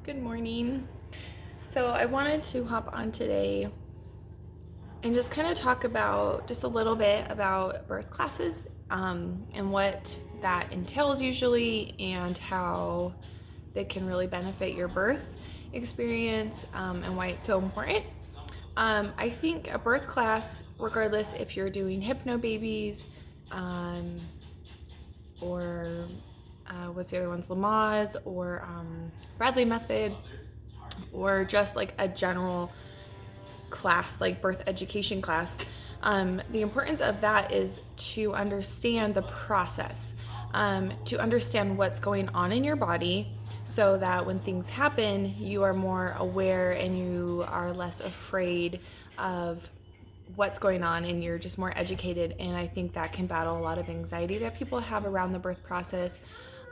Good morning. So I wanted to hop on today and just kind of talk about just a little bit about birth classes and what that entails usually and how they can really benefit your birth experience and why it's so important. I think a birth class, regardless if you're doing hypnobabies or what's the other ones, Lamaze or Bradley method, or just like a general class, like birth education class, the importance of that is to understand the process, to understand what's going on in your body so that when things happen, you are more aware and you are less afraid of what's going on and you're just more educated. And I think that can battle a lot of anxiety that people have around the birth process.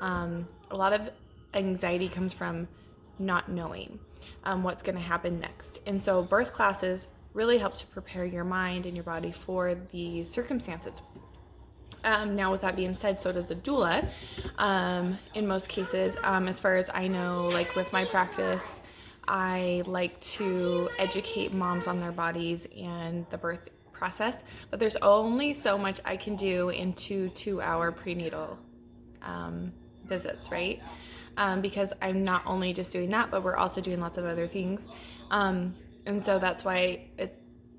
A lot of anxiety comes from not knowing what's going to happen next. And so birth classes really help to prepare your mind and your body for these circumstances. Now, with that being said, so does a doula. In most cases, as far as I know, like with my practice, I like to educate moms on their bodies and the birth process, but there's only so much I can do in 2-hour prenatal visits, right? Because I'm not only just doing that, but we're also doing lots of other things. And so that's why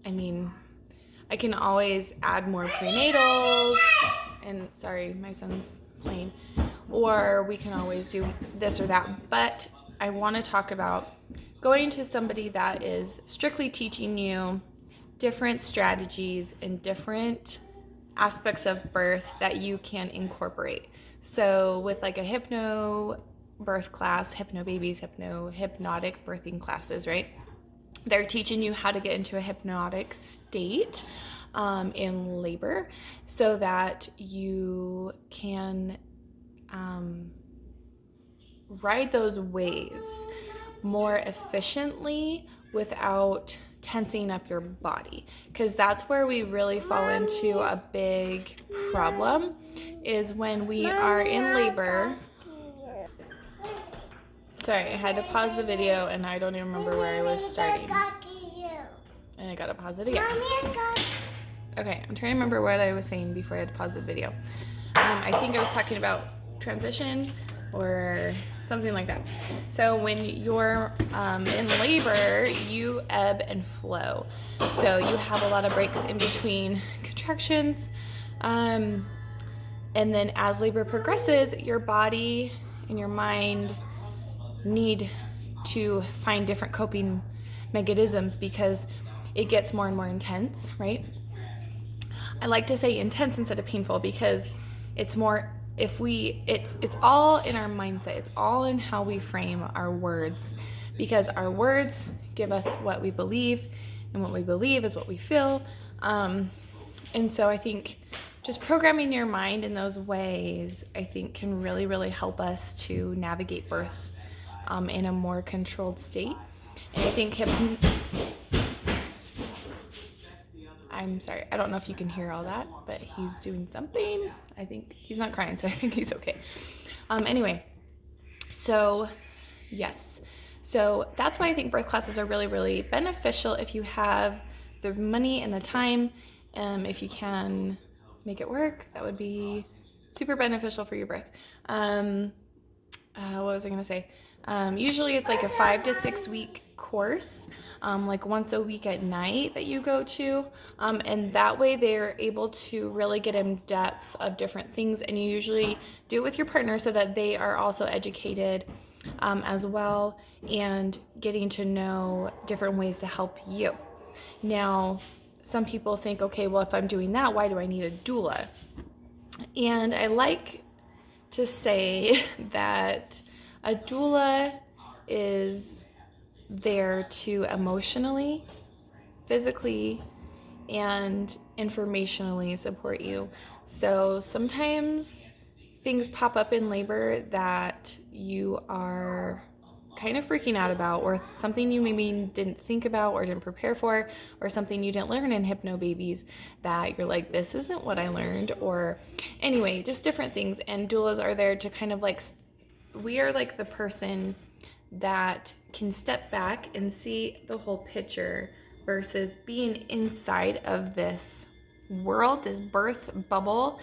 I can always add more prenatals, and sorry, my son's playing, or we can always do this or that. But I want to talk about going to somebody that is strictly teaching you different strategies and different aspects of birth that you can incorporate. So with like a hypno birth class, hypnobabies, hypnotic birthing classes, right? They're teaching you how to get into a hypnotic state in labor so that you can ride those waves more efficiently without tensing up your body, because that's where we really fall into a big problem, is when we are in labor. Sorry, I had to pause the video and I don't even remember where I was starting. And I gotta pause it again. Okay, I'm trying to remember what I was saying before I had to pause the video. I think I was talking about transition or something like that. So when you're in labor, you ebb and flow. So you have a lot of breaks in between contractions. And then as labor progresses, your body and your mind need to find different coping mechanisms because it gets more and more intense, right? I like to say intense instead of painful because it's more, it's all in our mindset. It's all in how we frame our words, because our words give us what we believe, and what we believe is what we feel. And so I think just programming your mind in those ways, I think, can really, really help us to navigate birth in a more controlled state. And I think I'm sorry, I don't know if you can hear all that, but he's doing something. I think he's not crying, so I think he's okay. Anyway, so yes. So that's why I think birth classes are really, really beneficial if you have the money and the time. If you can make it work, that would be super beneficial for your birth. What was I going to say? Usually it's like a 5 to 6 week course, like once a week at night that you go to. And that way they're able to really get in depth of different things. And you usually do it with your partner so that they are also educated as well, and getting to know different ways to help you. Now, some people think, okay, well, if I'm doing that, why do I need a doula? And I like to say that a doula is there to emotionally, physically, and informationally support you. So sometimes things pop up in labor that you are kind of freaking out about, or something you maybe didn't think about or didn't prepare for, or something you didn't learn in hypnobabies that you're like, this isn't what I learned, or anyway, just different things. And doulas are there to kind of like, we are like the person that can step back and see the whole picture versus being inside of this world, this birth bubble,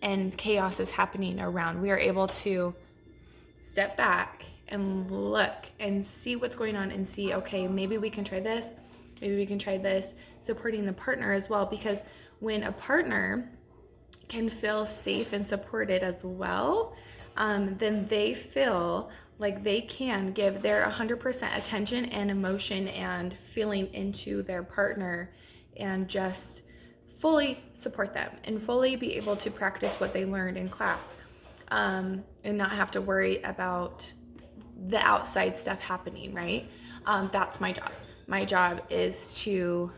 and chaos is happening around. We are able to step back and look and see what's going on and see, okay, maybe we can try this, maybe we can try this, supporting the partner as well, because when a partner can feel safe and supported as well, then they feel like they can give their 100% attention and emotion and feeling into their partner and just fully support them and fully be able to practice what they learned in class, and not have to worry about the outside stuff happening, right? That's my job. My job is to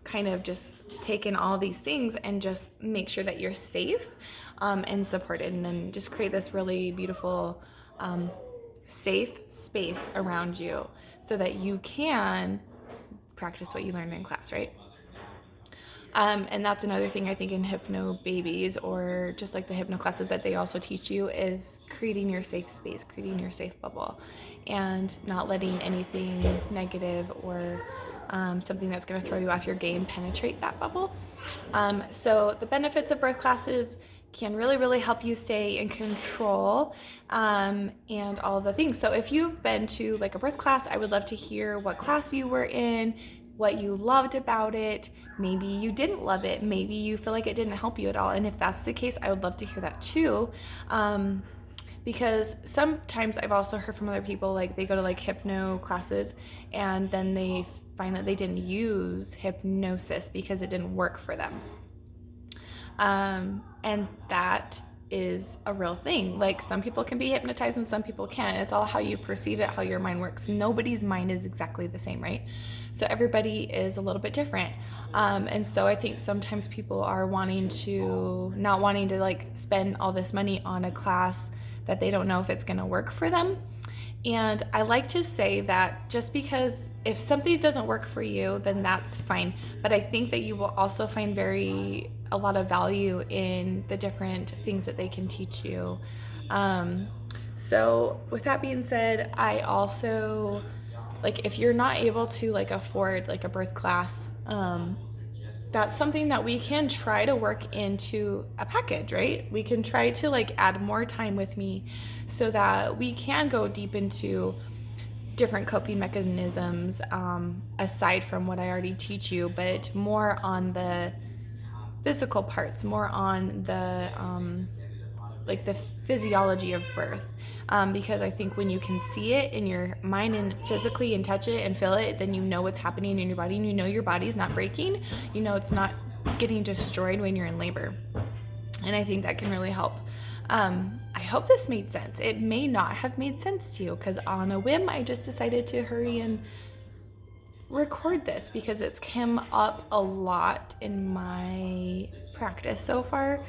kind of just take in all these things and just make sure that you're safe, and supported, and then just create this really beautiful, safe space around you so that you can practice what you learned in class, right? And that's another thing I think in hypno babies, or just like the hypno classes that they also teach you, is creating your safe space, creating your safe bubble, and not letting anything negative or something that's going to throw you off your game penetrate that bubble. So the benefits of birth classes can really, really help you stay in control, and all the things. So if you've been to like a birth class, I would love to hear what class you were in, what you loved about it. Maybe you didn't love it. Maybe you feel like it didn't help you at all. And if that's the case, I would love to hear that too. Because sometimes I've also heard from other people, like they go to like hypno classes and then they find that they didn't use hypnosis because it didn't work for them. And that is a real thing. Like some people can be hypnotized and some people can't. It's all how you perceive it, how your mind works. Nobody's mind is exactly the same, right? So everybody is a little bit different. And so I think sometimes people are not wanting to like spend all this money on a class that they don't know if it's going to work for them. And I like to say that just because if something doesn't work for you, then that's fine. But I think that you will also find a lot of value in the different things that they can teach you. So with that being said, I also, like, if you're not able to like afford like a birth class, that's something that we can try to work into a package, right? We can try to like add more time with me so that we can go deep into different coping mechanisms, aside from what I already teach you, but more on the physical parts, more on the like the physiology of birth, because I think when you can see it in your mind and physically and touch it and feel it, then you know what's happening in your body, and you know your body's not breaking, you know it's not getting destroyed when you're in labor. And I think that can really help. I hope this made sense. It may not have made sense to you because on a whim I just decided to hurry and record this because it's come up a lot in my practice so far.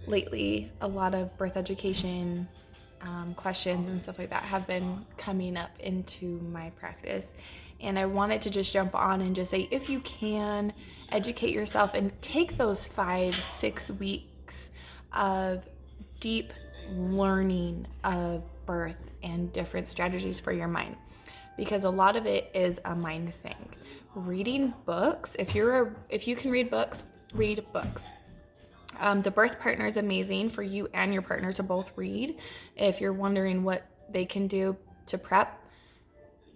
Lately, a lot of birth education questions and stuff like that have been coming up into my practice. And I wanted to just jump on and just say, if you can, educate yourself and take those 5-6 weeks of deep learning of birth and different strategies for your mind. Because a lot of it is a mind thing. Reading books, if you can read books, read books. The Birth Partner is amazing for you and your partner to both read. If you're wondering what they can do to prep,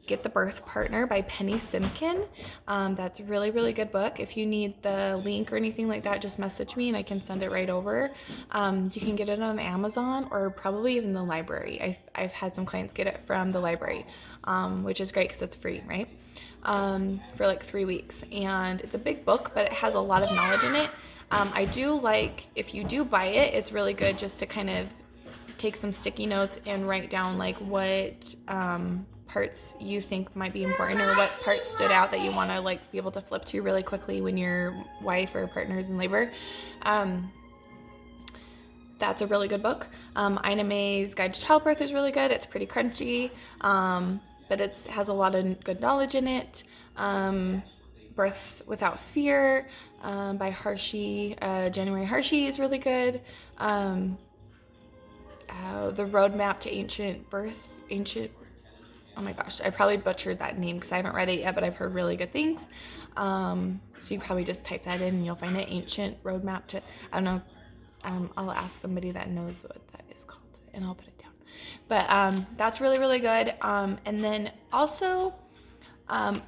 get The Birth Partner by Penny Simkin. That's a really, really good book. If you need the link or anything like that, just message me and I can send it right over. You can get it on Amazon or probably even the library. I've had some clients get it from the library, which is great because it's free, right? For like 3 weeks. And it's a big book, but it has a lot of knowledge in it. I do like, if you do buy it, it's really good just to kind of take some sticky notes and write down like what parts you think might be important or what parts stood out that you want to like be able to flip to really quickly when your wife or partner is in labor. That's a really good book. Ina May's Guide to Childbirth is really good. It's pretty crunchy, but it has a lot of good knowledge in it. Birth Without Fear by January Hershey is really good. the roadmap to ancient. Oh my gosh, I probably butchered that name because I haven't read it yet, but I've heard really good things. So you probably just type that in and you'll find it. Ancient roadmap to, I don't know. I'll ask somebody that knows what that is called, and I'll put it down. But that's really, really good. And then also,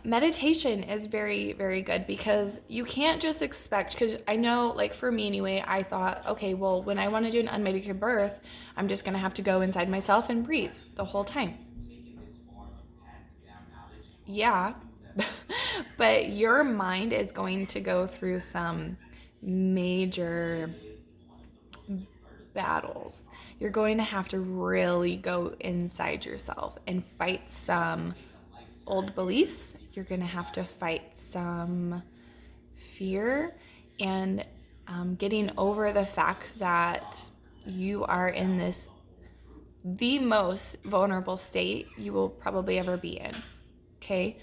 meditation is very, very good because you can't just expect, because I know, like for me anyway, I thought, okay, well, when I want to do an unmedicated birth, I'm just going to have to go inside myself and breathe the whole time. Yeah. But your mind is going to go through some major battles. You're going to have to really go inside yourself and fight some old beliefs. You're going to have to fight some fear and getting over the fact that you are in the most vulnerable state you will probably ever be in. Okay?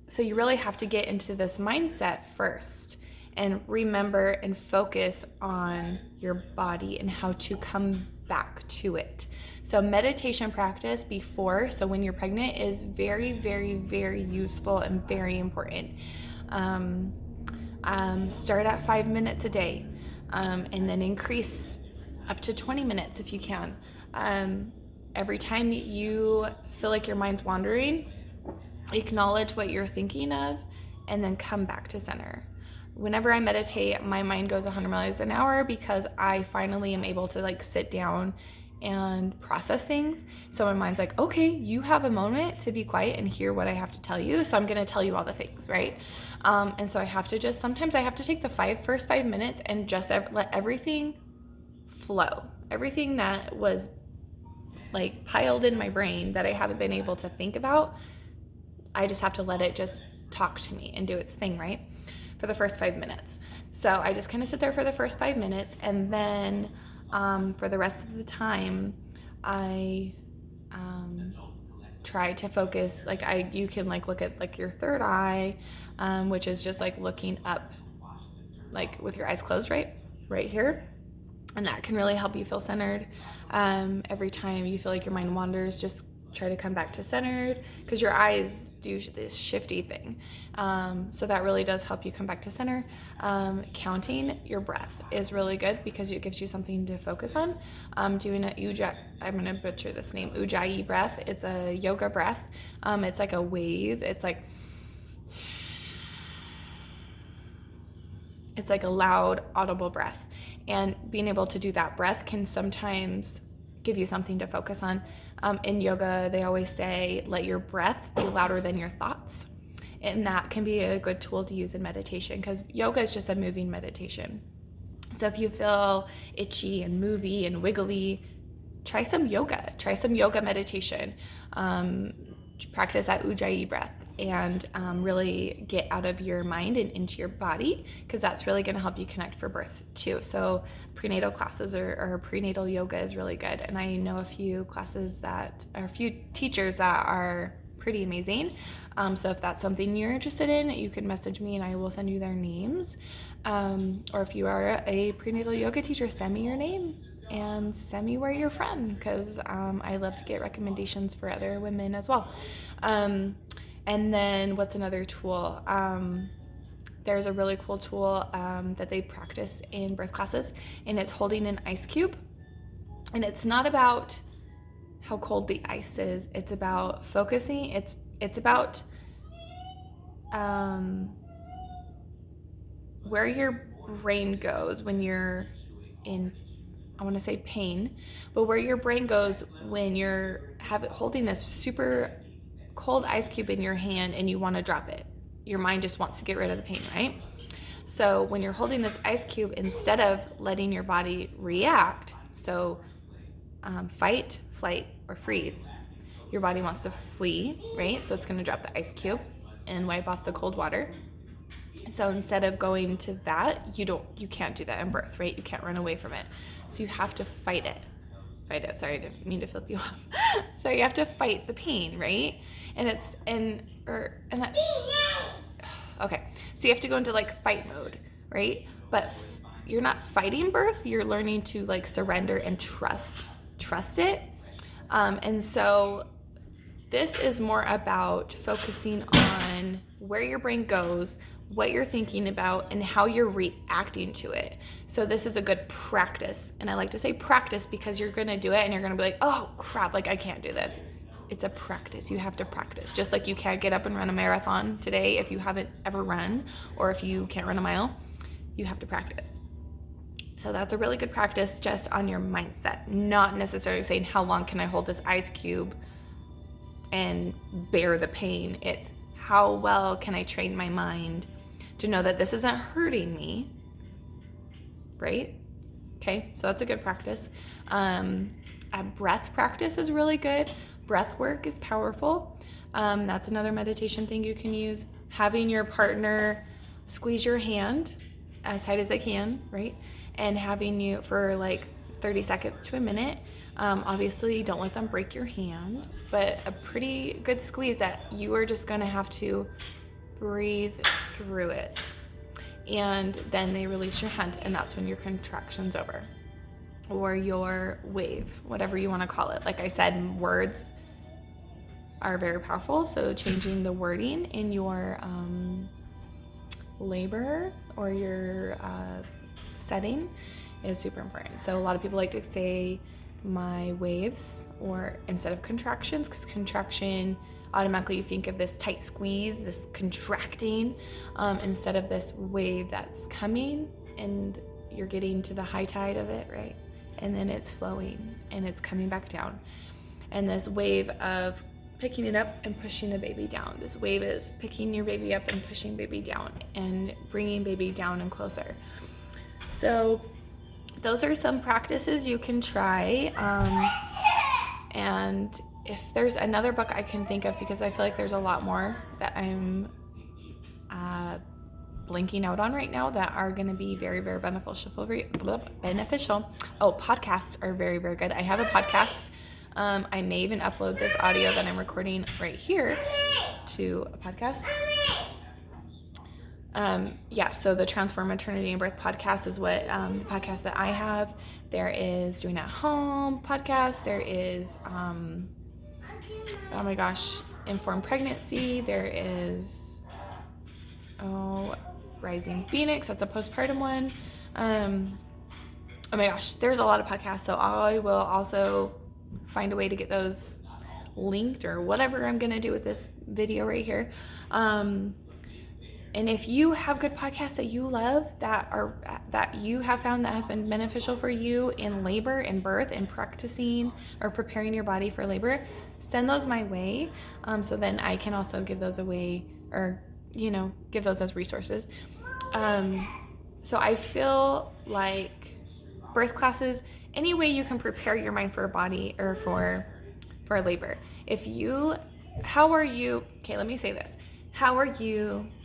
So you really have to get into this mindset first and remember and focus on your body and how to come back to it. So meditation practice before, so when you're pregnant, is very, very, very useful and very important. Start at 5 minutes a day, and then increase up to 20 minutes if you can. Every time you feel like your mind's wandering, acknowledge what you're thinking of and then come back to center. Whenever I meditate, my mind goes 100 miles an hour because I finally am able to like sit down and process things. So my mind's like, okay, you have a moment to be quiet and hear what I have to tell you. So I'm going to tell you all the things, right? And so I have to sometimes I have to take the first 5 minutes and just let everything flow. Everything that was like piled in my brain that I haven't been able to think about, I just have to let it just talk to me and do its thing, right? For the first 5 minutes. So I just kind of sit there for the first 5 minutes, and then for the rest of the time, I try to focus. Like you can like look at like your third eye, which is just like looking up, like with your eyes closed, right here. And that can really help you feel centered. Every time you feel like your mind wanders, just try to come back to centered, because your eyes do this shifty thing. So that really does help you come back to center. Counting your breath is really good because it gives you something to focus on. Doing I'm going to butcher this name, Ujjayi breath. It's a yoga breath. It's like a wave. It's like a loud, audible breath. And being able to do that breath can sometimes give you something to focus on. In yoga, they always say, let your breath be louder than your thoughts. And that can be a good tool to use in meditation, because yoga is just a moving meditation. So if you feel itchy and movie and wiggly, try some yoga. Try some yoga meditation. Practice that Ujjayi breath and really get out of your mind and into your body, because that's really going to help you connect for birth too. So prenatal classes or prenatal yoga is really good. And I know a few teachers that are pretty amazing. So if that's something you're interested in, you can message me and I will send you their names. Or if you are a prenatal yoga teacher, send me your name and send me where you're from, because I love to get recommendations for other women as well. And then what's another tool? There's a really cool tool that they practice in birth classes, and it's holding an ice cube. And it's not about how cold the ice is. It's about focusing. It's about where your brain goes when you're in, I want to say pain, but where your brain goes when you're holding this super cold ice cube in your hand and you want to drop it. Your mind just wants to get rid of the pain, right? So when you're holding this ice cube, instead of letting your body react, so fight, flight, or freeze, your body wants to flee, right? So it's going to drop the ice cube and wipe off the cold water. So instead of going to that, you can't do that in birth, right? You can't run away from it. So you have to fight it. Sorry, I didn't mean to flip you off. So you have to fight the pain, right? Okay. So you have to go into like fight mode, right? But you're not fighting birth. You're learning to like surrender and trust trust it. And so this is more about focusing on where your brain goes, what you're thinking about, and how you're reacting to it. So this is a good practice. And I like to say practice because you're going to do it and you're going to be like, oh crap, like I can't do this. It's a practice. You have to practice. Just like you can't get up and run a marathon today if you haven't ever run, or if you can't run a mile, you have to practice. So that's a really good practice just on your mindset, not necessarily saying how long can I hold this ice cube and bear the pain. It's how well can I train my mind to know that this isn't hurting me, right? Okay, so that's a good practice. A breath practice is really good. Breath work is powerful. That's another meditation thing you can use. Having your partner squeeze your hand as tight as they can, right? And having you for like 30 seconds to a minute. Obviously, don't let them break your hand, but a pretty good squeeze that you are just gonna have to breathe through it. And then they release your hand, and that's when your contraction's over. Or your wave, whatever you wanna call it. Like I said, words are very powerful, so changing the wording in your labor or your setting is super important. So a lot of people like to say my waves or instead of contractions, because contraction, automatically you think of this tight squeeze, this contracting, instead of this wave that's coming and you're getting to the high tide of it, right? And then it's flowing and it's coming back down. And this wave of picking it up and pushing the baby down. This wave is picking your baby up and pushing baby down and bringing baby down and closer. So those are some practices you can try. And if there's another book I can think of, because I feel like there's a lot more that I'm blinking out on right now that are going to be very, very beneficial for you. Oh, podcasts are very, very good. I have a podcast. I may even upload this audio that I'm recording right here to a podcast. So the Transform Maternity and Birth podcast is what the podcast that I have. There is Doing at Home podcast. There is, Informed Pregnancy. There is, Rising Phoenix. That's a postpartum one. There's a lot of podcasts. So I will also find a way to get those linked or whatever I'm going to do with this video right here. And if you have good podcasts that you love that you have found that has been beneficial for you in labor and birth and practicing or preparing your body for labor, send those my way. So then I can also give those away or, give those as resources. So I feel like birth classes, any way you can prepare your mind for a body or for labor. How are you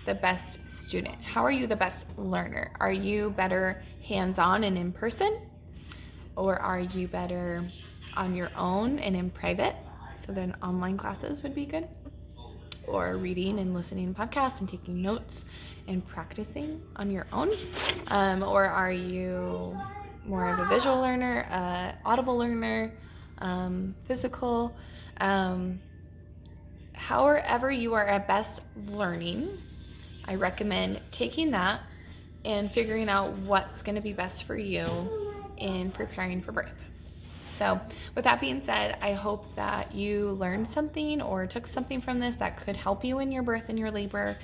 the best student? How are you the best learner? Are you better hands-on and in person? Or are you better on your own and in private? So then online classes would be good. Or reading and listening to podcasts and taking notes and practicing on your own. Or are you more of a visual learner, audible learner, physical? However you are at best learning, I recommend taking that and figuring out what's going to be best for you in preparing for birth. So with that being said, I hope that you learned something or took something from this that could help you in your birth and your labor.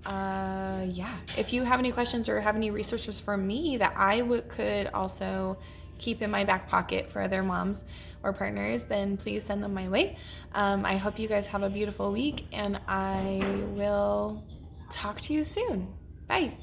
If you have any questions or have any resources for me that I could also keep in my back pocket for other moms or partners, then please send them my way. I hope you guys have a beautiful week, and I will talk to you soon. Bye.